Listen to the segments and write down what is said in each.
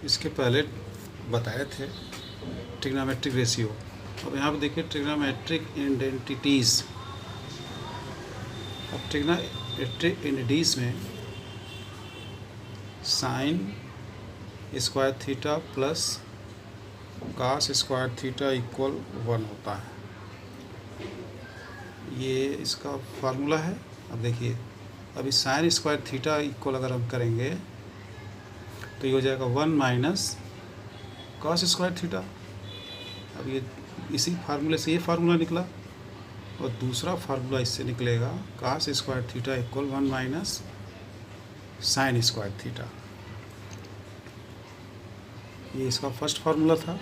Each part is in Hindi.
इसके पहले बताए थे ट्रिग्नोमेट्रिक रेशियो। अब यहाँ पे देखिए ट्रिग्नोमेट्रिक आइडेंटिटीज़। अब ट्रिग्नोमेट्रिक आइडेंटिटीज़ में sine square theta plus cos square theta equal 1 होता है। ये इसका फार्मूला है। अब देखिए, अभी साइन स्क्वायर थीटा इक्वल अगर हम करेंगे तो ये हो जाएगा 1 माइनस कॉस स्क्वायर थीटा। अब ये इसी फार्मूले से ये फार्मूला निकला, और दूसरा फार्मूला इससे निकलेगा cos square theta equal 1 minus sign square theta. ये इसका फर्स्ट फार्मूला था।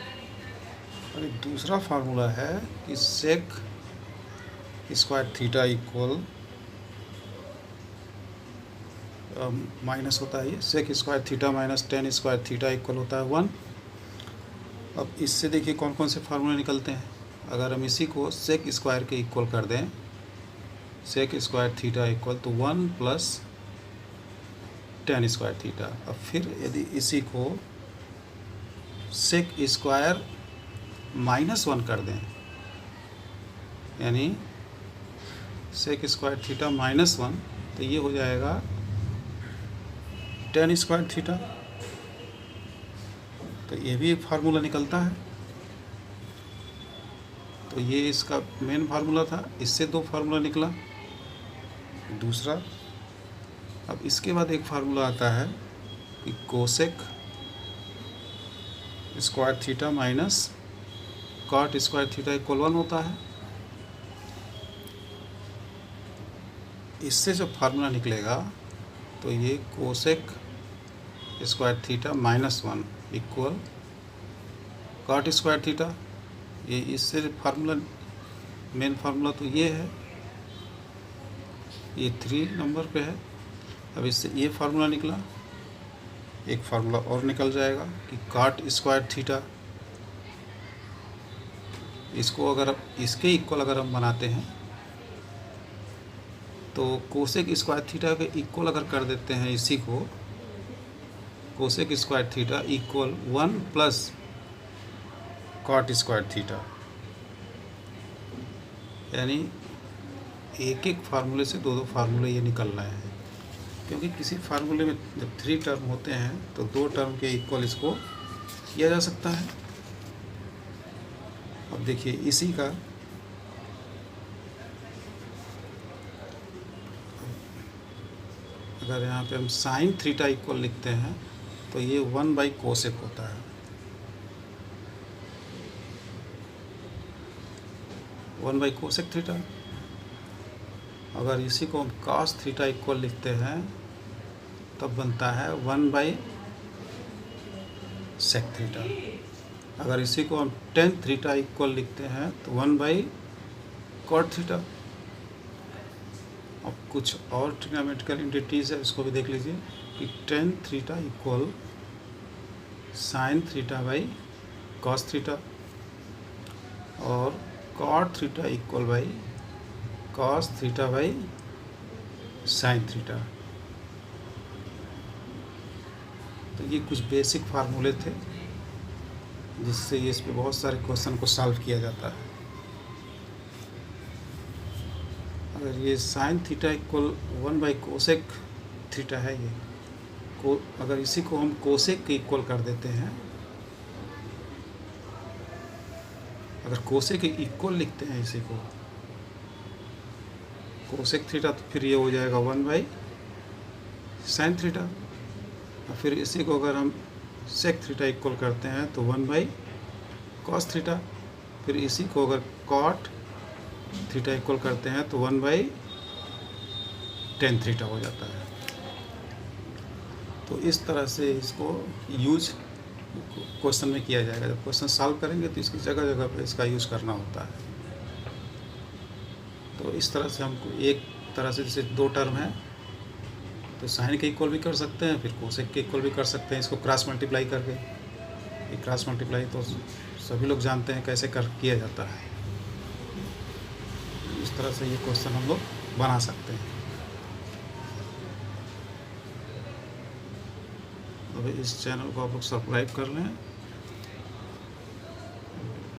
और एक दूसरा फार्मूला है कि sec square theta equal minus होता है, ये sec square theta minus tan square theta equal होता है 1। अब इससे देखिए कौन कौन से फार्मूले निकलते हैं। अगर हम इसी को सेक स्क्वायर के इक्वल कर दें, सेक स्क्वायर थीटा इक्वल तो 1 प्लस टेन स्क्वायर थीटा। अब फिर यदि इसी को सेक स्क्वायर माइनस 1 कर दें, यानी सेक स्क्वायर थीटा माइनस 1, तो ये हो जाएगा टेन स्क्वायर थीटा। तो ये भी एक फार्मूला निकलता है। तो ये इसका मेन फार्मूला था, इससे दो फार्मूला निकला दूसरा। अब इसके बाद एक फार्मूला आता है कि cosec square theta minus cot square theta equal 1 होता है। इससे जब फार्मूला निकलेगा तो ये cosec square theta minus 1 equal cot square theta. ये इससे फार्मूला मेन फार्मूला तो ये है, ये 3 नंबर पे है। अब इससे ये फार्मूला निकला, एक फार्मूला और निकल जाएगा कि कॉट स्क्वायर थीटा। इसको अगर इसके इक्वल अगर हम बनाते हैं तो कोसेक स्क्वायर थीटा के इक्वल अगर कर देते हैं इसी को, cosec square theta equal 1 plus cot square theta. यानी एक एक फार्मूले से दो दो फार्मूले ये निकल रहे हैं, क्योंकि किसी फार्मूले में जब 3 टर्म होते हैं तो 2 टर्म के इक्वल इसको किया जा सकता है। अब देखिए इसी का अगर यहाँ पे हम साइन थीटा इक्वल लिखते हैं तो ये 1 बाई कोसेक होता है। 1 बाई कोसेक थीटा। अगर इसी को हम कॉस थीटा इक्वल लिखते हैं तब बनता है 1 बाई सेक थीटा। अगर इसी को हम टेन थीटा इक्वल लिखते हैं तो 1 बाई कॉट थीटा। अब कुछ और ट्रिग्नोमेट्रिकल आइडेंटिटीज़ है, इसको भी देख लीजिए कि tan theta equal sine theta by cos theta, और cot theta equal by cos theta by sine theta. तो ये कुछ बेसिक फार्मूले थे जिससे ये इस पे बहुत सारे क्वेश्चन को सॉल्व किया जाता है। अगर ये sine theta equal 1 by cosec theta है, ये अगर इसी को हम कोसेक के इक्वल कर देते हैं, अगर कोसेक के इक्वल लिखते हैं इसी को कोसेक थीटा, तो फिर ये हो जाएगा 1 बाई साइन थीटा। और फिर इसी को अगर हम सेक थीटा इक्वल करते हैं तो 1 बाई कॉस थीटा। फिर इसी को अगर कॉट थीटा इक्वल करते हैं तो 1 बाई टेन थीटा हो जाता है। तो इस तरह से इसको यूज क्वेश्चन में किया जाएगा। जब क्वेश्चन सॉल्व करेंगे तो इसकी जगह जगह पे इसका यूज़ करना होता है। तो इस तरह से हमको एक तरह से जैसे 2 टर्म है तो साइन के इक्वल भी कर सकते हैं, फिर कोसेक के इक्वल भी कर सकते हैं इसको क्रॉस मल्टीप्लाई करके। ये क्रॉस मल्टीप्लाई तो सभी लोग जानते हैं कैसे किया जाता है। इस तरह से ये क्वेश्चन हम लोग बना सकते हैं। अब इस चैनल को आप लोग सब्सक्राइब कर लें